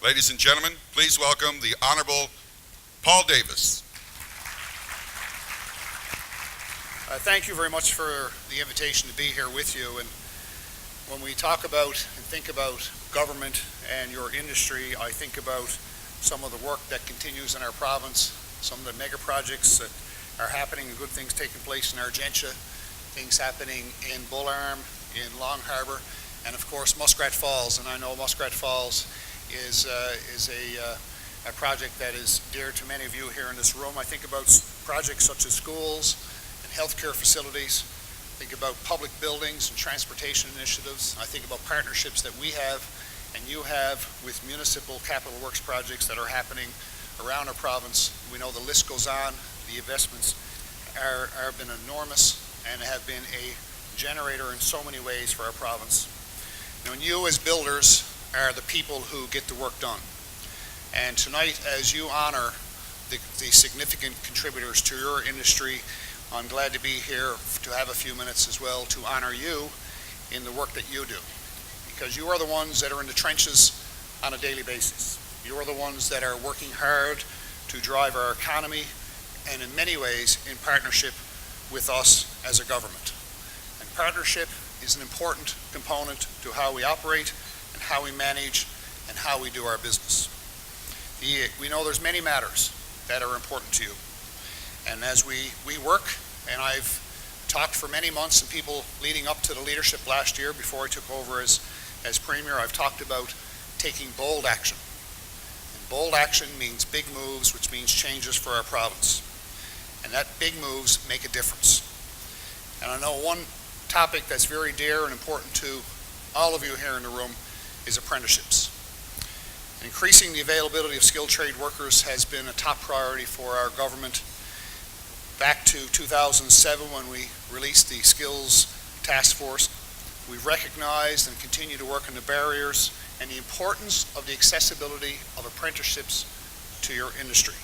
Ladies and gentlemen, please welcome the Honorable Paul Davis. Thank you very much for the invitation to be here with you. And when we talk about and think about government and your industry, I think about some of the work that continues in our province, some of the mega projects that are happening and good things taking place in Argentia, things happening in Bull Arm, in Long Harbour, and of course Muskrat Falls. And I know Muskrat Falls is a project that is dear to many of you here in this room. I think about projects such as schools and healthcare facilities. I think about public buildings and transportation initiatives. I think about partnerships that we have and you have with municipal capital works projects that are happening around our province. We know the list goes on. The investments have been enormous and have been a generator in so many ways for our province. Now, and you as builders are the people who get the work done. And tonight, as you honor the significant contributors to your industry, I'm glad to be here to have a few minutes as well to honor you in the work that you do. Because you are the ones that are in the trenches on a daily basis. You are the ones that are working hard to drive our economy, and in many ways in partnership with us as a government. And partnership is an important component to how we operate and how we manage and how we do our business. We know there's many matters that are important to you. And as we work, and I've talked for many months and people leading up to the leadership last year before I took over as Premier, I've talked about taking bold action. And bold action means big moves, which means changes for our province. And that big moves make a difference. And I know one topic that's very dear and important to all of you here in the room is apprenticeships. Increasing the availability of skilled trade workers has been a top priority for our government. Back to 2007 when we released the Skills Task Force, we recognized and continue to work on the barriers and the importance of the accessibility of apprenticeships to your industry.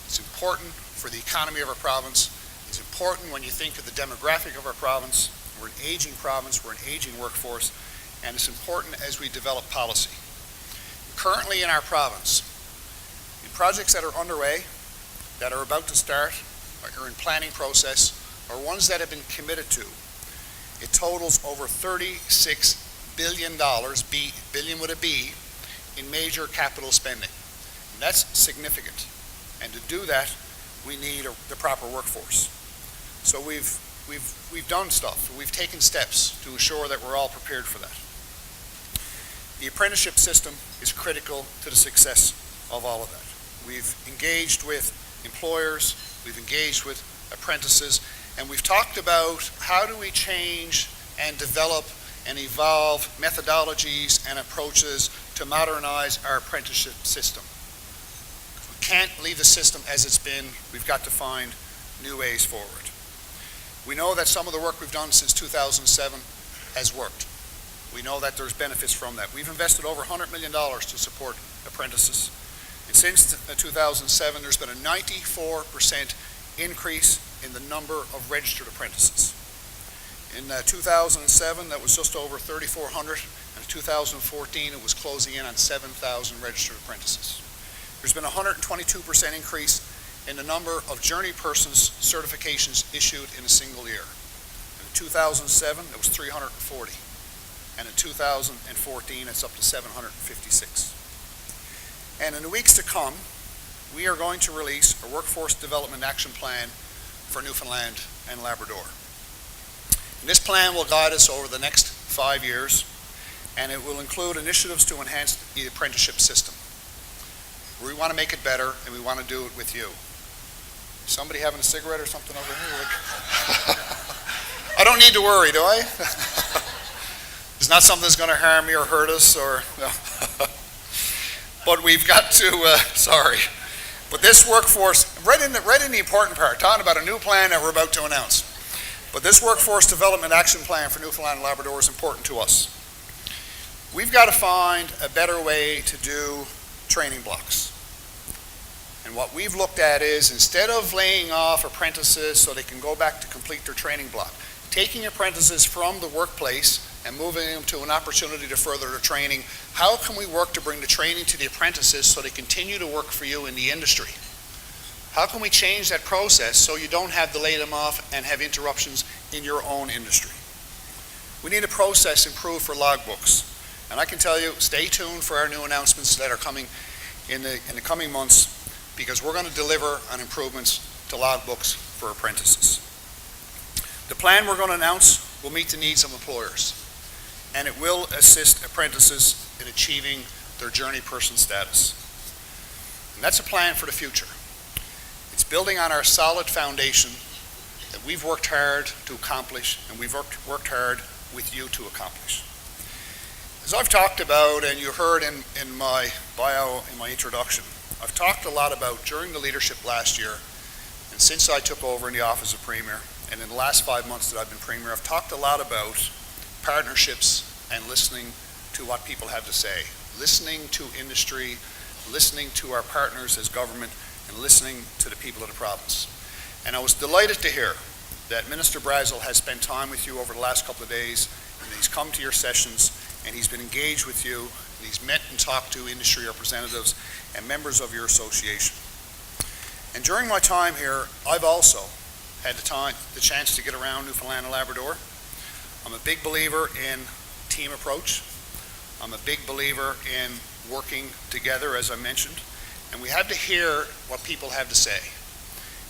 It's important for the economy of our province. It's important when you think of the demographic of our province. We're an aging province, we're an aging workforce, and it's important as we develop policy. Currently in our province, the projects that are underway, that are about to start, or are in planning process, or ones that have been committed to, it totals over $36 billion, billion with a B, in major capital spending. And that's significant. And to do that, we need the proper workforce. So we've done stuff. We've taken steps to ensure that we're all prepared for that. The apprenticeship system is critical to the success of all of that. We've engaged with employers, we've engaged with apprentices, and we've talked about how do we change and develop and evolve methodologies and approaches to modernize our apprenticeship system. We can't leave the system as it's been. We've got to find new ways forward. We know that some of the work we've done since 2007 has worked. We know that there's benefits from that. We've invested over $100 million to support apprentices. And since 2007, there's been a 94% increase in the number of registered apprentices. In 2007, that was just over 3,400, and in 2014, it was closing in on 7,000 registered apprentices. There's been a 122% increase in the number of journey persons certifications issued in a single year. In 2007, it was 340, and in 2014, it's up to 756. And in the weeks to come, we are going to release a workforce development action plan for Newfoundland and Labrador. And this plan will guide us over the next 5 years, and it will include initiatives to enhance the apprenticeship system. We want to make it better, and we want to do it with you. Somebody having a cigarette or something over here? I don't need to worry, do I? It's not something that's going to harm me or hurt us, or no. But we've got to, sorry. But this workforce, right in the important part, talking about a new plan that we're about to announce. But this workforce development action plan for Newfoundland and Labrador is important to us. We've got to find a better way to do training blocks. And what we've looked at is, instead of laying off apprentices so they can go back to complete their training block, taking apprentices from the workplace and moving them to an opportunity to further their training, how can we work to bring the training to the apprentices so they continue to work for you in the industry? How can we change that process so you don't have to lay them off and have interruptions in your own industry? We need a process improved for logbooks. And I can tell you, stay tuned for our new announcements that are coming in the coming months, because we're going to deliver on improvements to logbooks for apprentices. The plan we're going to announce will meet the needs of employers, and it will assist apprentices in achieving their journey person status. And that's a plan for the future. It's building on our solid foundation that we've worked hard to accomplish, and we've worked hard with you to accomplish. As I've talked about, and you heard in my bio, in my introduction, I've talked a lot about during the leadership last year, and since I took over in the office of Premier, and in the last 5 months that I've been Premier, I've talked a lot about partnerships and listening to what people have to say, listening to industry, listening to our partners as government, and listening to the people of the province. And I was delighted to hear that Minister Brazel has spent time with you over the last couple of days, and he's come to your sessions, and he's been engaged with you, and he's met and talked to industry representatives and members of your association. And during my time here, I've also had the chance to get around Newfoundland and Labrador. I'm a big believer in team approach. I'm a big believer in working together, as I mentioned, and we have to hear what people have to say.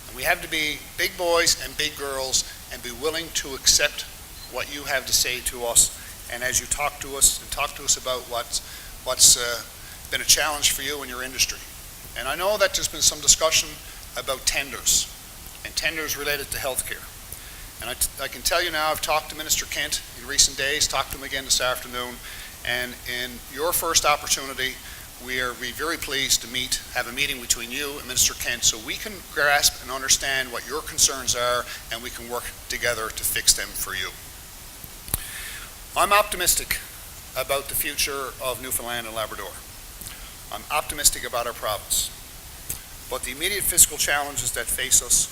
And we have to be big boys and big girls and be willing to accept what you have to say to us, and as you talk to us about what's been a challenge for you in your industry. And I know that there's been some discussion about tenders, and tenders related to healthcare. And I can tell you now, I've talked to Minister Kent in recent days, talked to him again this afternoon, and in your first opportunity, we are very pleased to have a meeting between you and Minister Kent so we can grasp and understand what your concerns are, and we can work together to fix them for you. I'm optimistic about the future of Newfoundland and Labrador. I'm optimistic about our province. But the immediate fiscal challenges that face us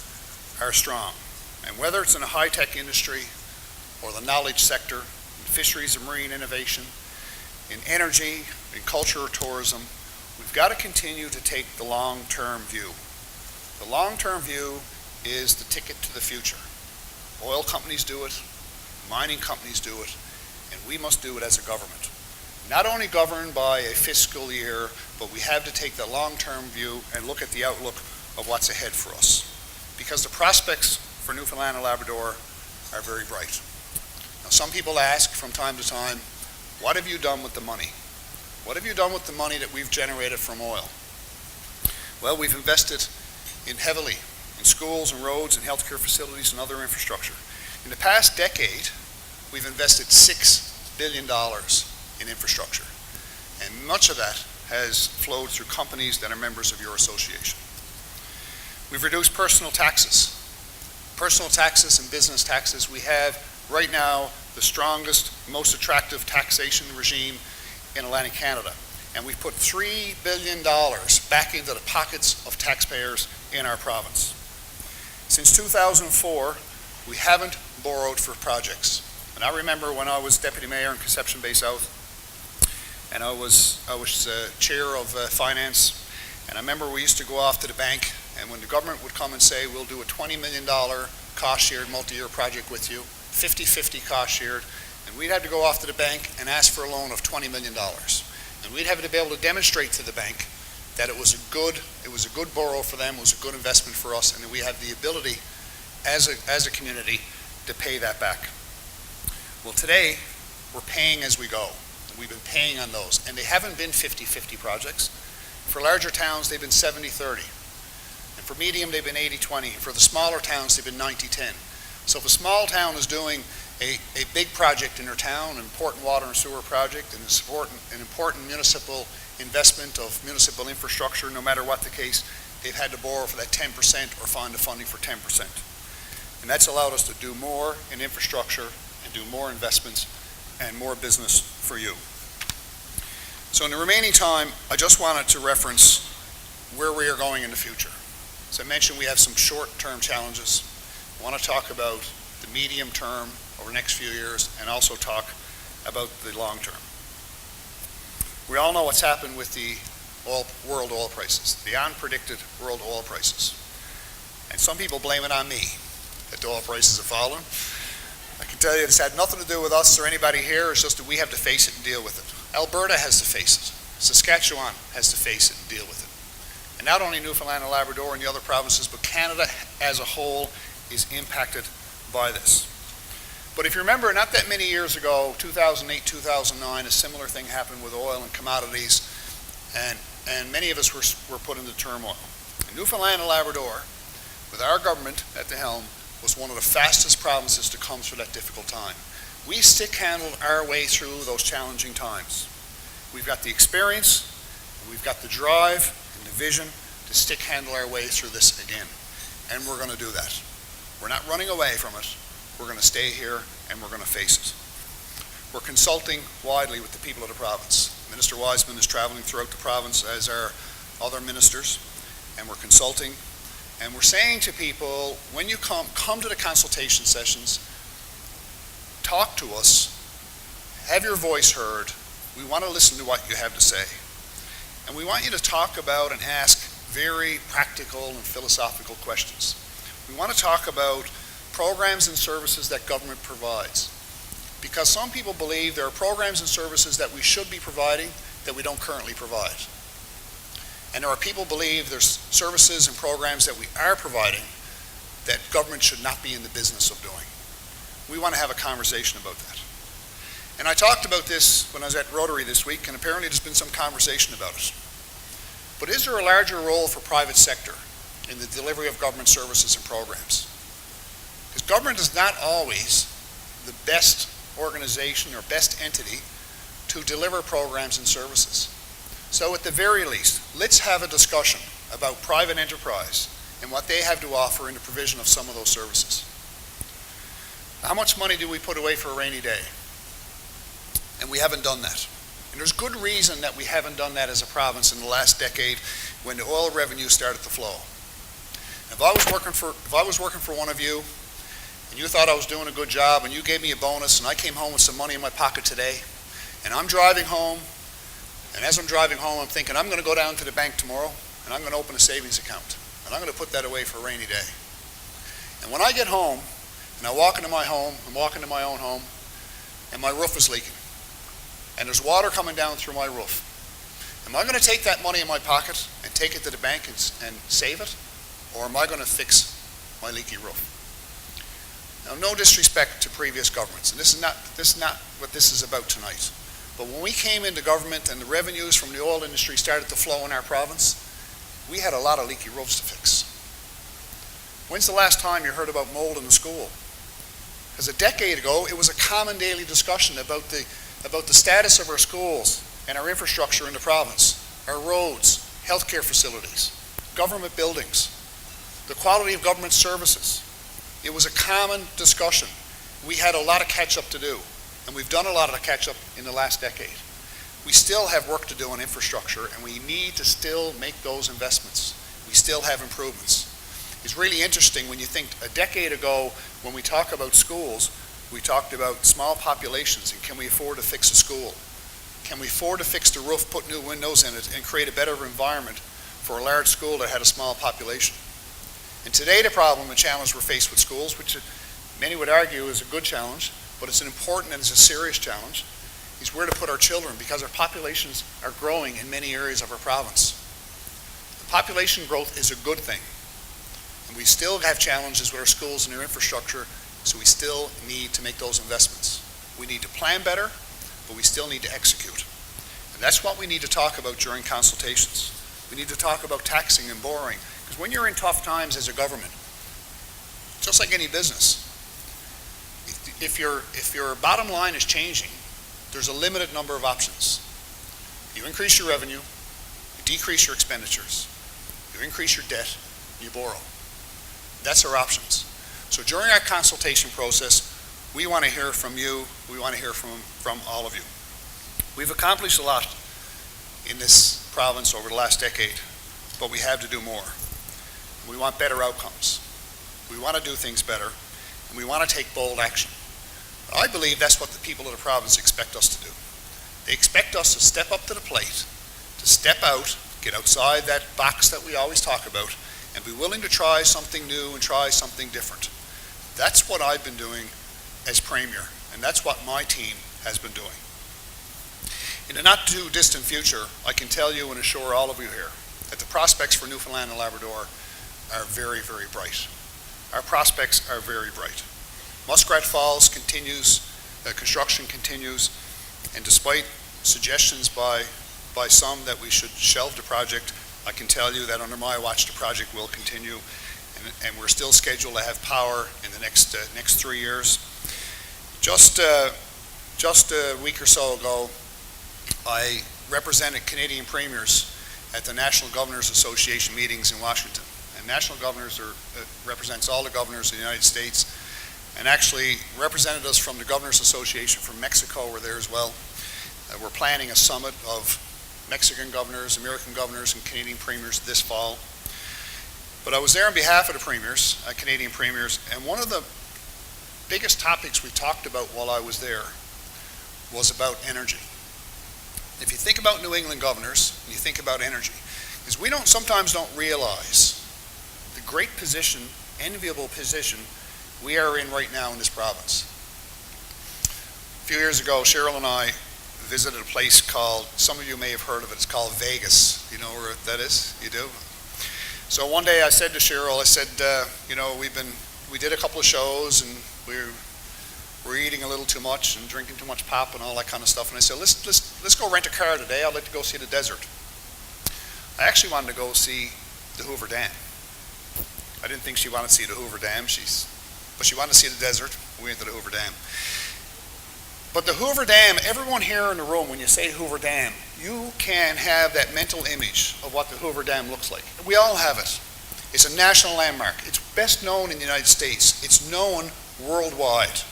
are strong. And whether it's in a high-tech industry or the knowledge sector, in fisheries and marine innovation, in energy, in culture or tourism, we've got to continue to take the long-term view. The long-term view is the ticket to the future. Oil companies do it, mining companies do it, and we must do it as a government. Not only governed by a fiscal year, but we have to take the long-term view and look at the outlook of what's ahead for us. Because the prospects for Newfoundland and Labrador are very bright. Now, some people ask from time to time, what have you done with the money? What have you done with the money that we've generated from oil? Well, we've invested heavily in schools and roads and healthcare facilities and other infrastructure. In the past decade, we've invested $6 billion in infrastructure, and much of that has flowed through companies that are members of your association. We've reduced personal taxes and business taxes. We have right now the strongest, most attractive taxation regime in Atlantic Canada, and we've put $3 billion back into the pockets of taxpayers in our province. Since 2004, we haven't borrowed for projects. And I remember when I was deputy mayor in Conception Bay South, and I was chair of finance, and I remember we used to go off to the bank, and when the government would come and say, we'll do a $20 million cost-shared multi-year project with you, 50-50 cost-shared, and we'd have to go off to the bank and ask for a loan of $20 million. And we'd have to be able to demonstrate to the bank that it was a good borrow for them, it was a good investment for us, and that we have the ability as a community to pay that back. Well, today, we're paying as we go. We've been paying on those, and they haven't been 50-50 projects. For larger towns, they've been 70-30. And for medium, they've been 80-20. And for the smaller towns, they've been 90-10. So if a small town is doing a big project in their town, an important water and sewer project, and an important municipal investment of municipal infrastructure, no matter what the case, they've had to borrow for that 10% or find the funding for 10%. And that's allowed us to do more in infrastructure and do more investments and more business for you. So in the remaining time, I just wanted to reference where we are going in the future. As I mentioned, we have some short-term challenges. I want to talk about the medium term over the next few years, and also talk about the long term. We all know what's happened with the world oil prices, the unpredicted world oil prices. And some people blame it on me that the oil prices have fallen. I can tell you it's had nothing to do with us or anybody here. It's just that we have to face it and deal with it. Alberta has to face it. Saskatchewan has to face it and deal with it. And not only Newfoundland and Labrador and the other provinces, but Canada as a whole is impacted by this. But if you remember, not that many years ago, 2008, 2009, a similar thing happened with oil and commodities, and many of us were put into turmoil. And Newfoundland and Labrador, with our government at the helm, was one of the fastest provinces to come through that difficult time. We stick-handled our way through those challenging times. We've got the experience, we've got the drive and the vision to stick-handle our way through this again. And we're going to do that. We're not running away from it. We're going to stay here and we're going to face it. We're consulting widely with the people of the province. Minister Wiseman is traveling throughout the province, as are other ministers, and we're consulting. And we're saying to people, when you come to the consultation sessions, talk to us, have your voice heard. We want to listen to what you have to say. And we want you to talk about and ask very practical and philosophical questions. We want to talk about programs and services that government provides. Because some people believe there are programs and services that we should be providing that we don't currently provide. And there are people who believe there's services and programs that we are providing that government should not be in the business of doing. We want to have a conversation about that. And I talked about this when I was at Rotary this week, and apparently there's been some conversation about it. But is there a larger role for private sector in the delivery of government services and programs? Because government is not always the best organization or best entity to deliver programs and services. So at the very least, let's have a discussion about private enterprise and what they have to offer in the provision of some of those services. How much money do we put away for a rainy day? And we haven't done that. And there's good reason that we haven't done that as a province in the last decade when the oil revenue started to flow. If I was working for one of you, and you thought I was doing a good job, and you gave me a bonus, and I came home with some money in my pocket today, and I'm driving home, and as I'm driving home, I'm thinking, I'm going to go down to the bank tomorrow, and I'm going to open a savings account, and I'm going to put that away for a rainy day. And when I get home, and I walk into my home, I'm walking to my own home, and my roof is leaking, and there's water coming down through my roof. Am I going to take that money in my pocket and take it to the bank and save it, or am I going to fix my leaky roof? Now, no disrespect to previous governments, and this is not what this is about tonight. But when we came into government and the revenues from the oil industry started to flow in our province, we had a lot of leaky roofs to fix. When's the last time you heard about mold in the school? Because a decade ago, it was a common daily discussion about the status of our schools and our infrastructure in the province, our roads, healthcare facilities, government buildings, the quality of government services. It was a common discussion. We had a lot of catch-up to do, and we've done a lot of the catch-up in the last decade. We still have work to do on infrastructure, and we need to still make those investments. We still have improvements. It's really interesting when you think a decade ago, when we talk about schools, we talked about small populations and can we afford to fix a school? Can we afford to fix the roof, put new windows in it, and create a better environment for a large school that had a small population? And today the problem and challenge we're faced with schools, which many would argue is a good challenge, but it's an important and it's a serious challenge, is where to put our children because our populations are growing in many areas of our province. The population growth is a good thing. And we still have challenges with our schools and their infrastructure, so we still need to make those investments. We need to plan better, but we still need to execute. And that's what we need to talk about during consultations. We need to talk about taxing and borrowing. Because when you're in tough times as a government, just like any business, if your bottom line is changing, there's a limited number of options. You increase your revenue, you decrease your expenditures, you increase your debt, you borrow. That's our options. So during our consultation process, we want to hear from you, we want to hear from all of you. We've accomplished a lot in this province over the last decade, but we have to do more. We want better outcomes. We want to do things better, and we want to take bold action. I believe that's what the people of the province expect us to do. They expect us to step up to the plate, to step out, get outside that box that we always talk about, and be willing to try something new and try something different. That's what I've been doing as Premier, and that's what my team has been doing. In the not too distant future, I can tell you and assure all of you here that the prospects for Newfoundland and Labrador are very, very bright. Our prospects are very bright. Muskrat Falls continues, construction continues, and despite suggestions by some that we should shelve the project, I can tell you that under my watch the project will continue, and we're still scheduled to have power in the next 3 years. Just a week or so ago, I represented Canadian premiers at the National Governors Association meetings in Washington. And National Governors represents all the governors of the United States, and actually representatives from the Governors Association from Mexico were there as well. We're planning a summit of Mexican governors, American governors, and Canadian premiers this fall. But I was there on behalf of the premiers, Canadian premiers, and one of the biggest topics we talked about while I was there was about energy. If you think about New England governors, and you think about energy, is we sometimes don't realize the great position, enviable position we are in right now in this province. A few years ago, Cheryl and I visited a place called, some of you may have heard of it, it's called Vegas. You know where that is? You do? So one day I said to Cheryl, I said, we did a couple of shows and we're eating a little too much and drinking too much pop and all that kind of stuff. And I said, let's go rent a car today. I'd like to go see the desert. I actually wanted to go see the Hoover Dam. I didn't think she wanted to see the Hoover Dam, but she wanted to see the desert. We went to the Hoover Dam. But the Hoover Dam, everyone here in the room, when you say Hoover Dam, you can have that mental image of what the Hoover Dam looks like. We all have it. It's a national landmark. It's best known in the United States. It's known worldwide.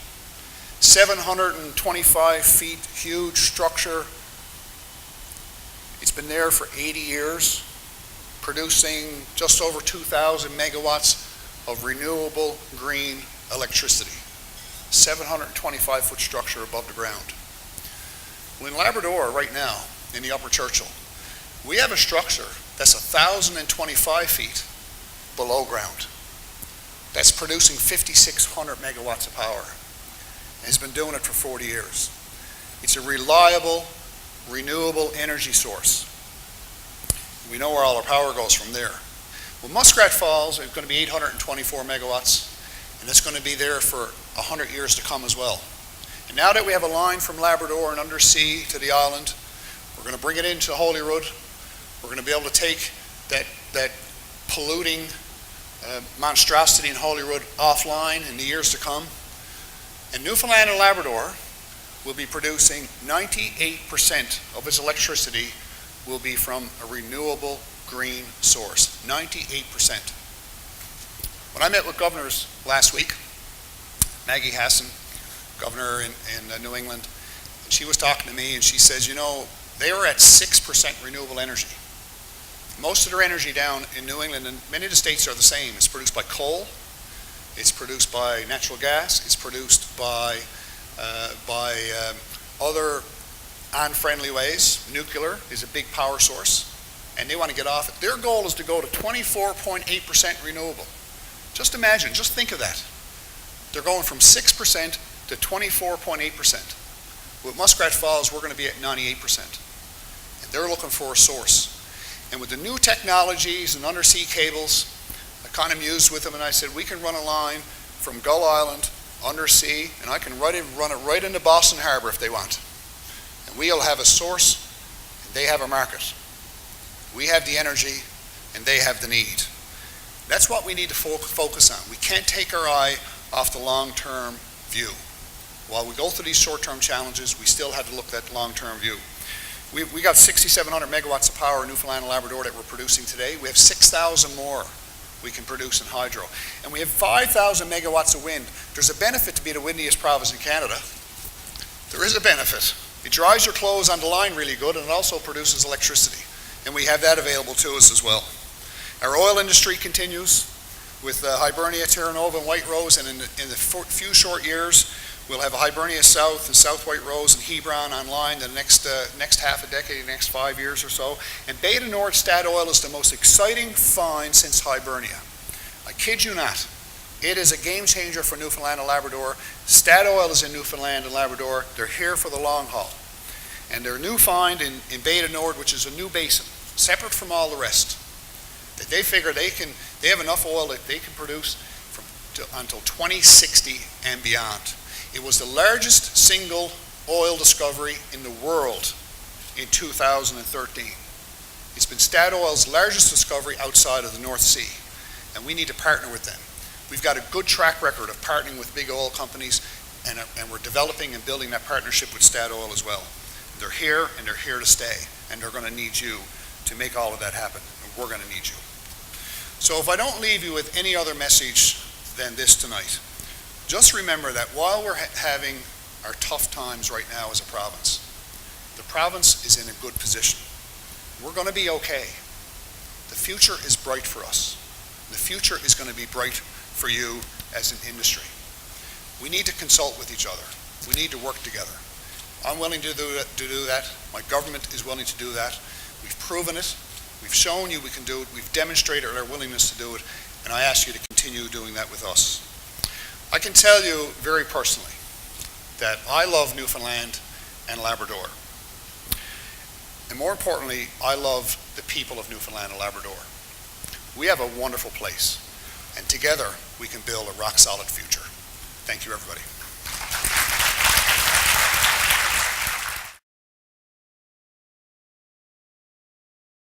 725 feet, huge structure. It's been there for 80 years, producing just over 2,000 megawatts of renewable green electricity. 725-foot structure above the ground. Well, in Labrador right now, in the Upper Churchill, we have a structure that's 1,025 feet below ground. That's producing 5,600 megawatts of power. And has been doing it for 40 years. It's a reliable, renewable energy source. We know where all our power goes from there. Well, Muskrat Falls is going to be 824 megawatts, and it's going to be there for 100 years to come as well. And now that we have a line from Labrador and undersea to the island, we're going to bring it into Holyrood. We're going to be able to take that polluting monstrosity in Holyrood offline in the years to come. And Newfoundland and Labrador will be producing 98% of its electricity will be from a renewable green source. 98%. When I met with governors last week, Maggie Hassan, governor in New England, she was talking to me and she says, they are at 6% renewable energy. Most of their energy down in New England, and many of the states are the same, it's produced by coal. It's produced by natural gas. It's produced by other unfriendly ways. Nuclear is a big power source, and they want to get off it. Their goal is to go to 24.8% renewable. Just imagine, just think of that. They're going from 6% to 24.8%. With Muskrat Falls, we're going to be at 98%. And they're looking for a source. And with the new technologies and undersea cables, I kind of mused with them and I said, we can run a line from Gull Island, undersea, and I can run it right into Boston Harbor if they want. And we'll have a source, and they have a market. We have the energy, and they have the need. That's what we need to focus on. We can't take our eye off the long-term view. While we go through these short-term challenges, we still have to look at that long-term view. We got 6,700 megawatts of power in Newfoundland and Labrador that we're producing today. We have 6,000 more we can produce in hydro. And we have 5,000 megawatts of wind. There's a benefit to be the windiest province in Canada. There is a benefit. It dries your clothes on the line really good, and it also produces electricity. And we have that available to us as well. Our oil industry continues with Hibernia, Terra Nova, and White Rose, and in the few short years, We'll have Hibernia South and South White Rose and Hebron online the next half a decade, the next 5 years or so. And Beta Nord Statoil is the most exciting find since Hibernia. I kid you not. It is a game changer for Newfoundland and Labrador. Statoil is in Newfoundland and Labrador. They're here for the long haul. And their new find in Beta Nord, which is a new basin, separate from all the rest, that they figure they have enough oil that they can produce until 2060 and beyond. It was the largest single oil discovery in the world in 2013. It's been Statoil's largest discovery outside of the North Sea, and we need to partner with them. We've got a good track record of partnering with big oil companies, and we're developing and building that partnership with Statoil as well. They're here, and they're here to stay, and they're going to need you to make all of that happen, and we're going to need you. So if I don't leave you with any other message than this tonight, just remember that while we're having our tough times right now as a province, the province is in a good position. We're going to be okay. The future is bright for us. The future is going to be bright for you as an industry. We need to consult with each other. We need to work together. I'm willing to do that. My government is willing to do that. We've proven it. We've shown you we can do it. We've demonstrated our willingness to do it, and I ask you to continue doing that with us. I can tell you very personally that I love Newfoundland and Labrador. And more importantly, I love the people of Newfoundland and Labrador. We have a wonderful place, and together we can build a rock-solid future. Thank you, everybody.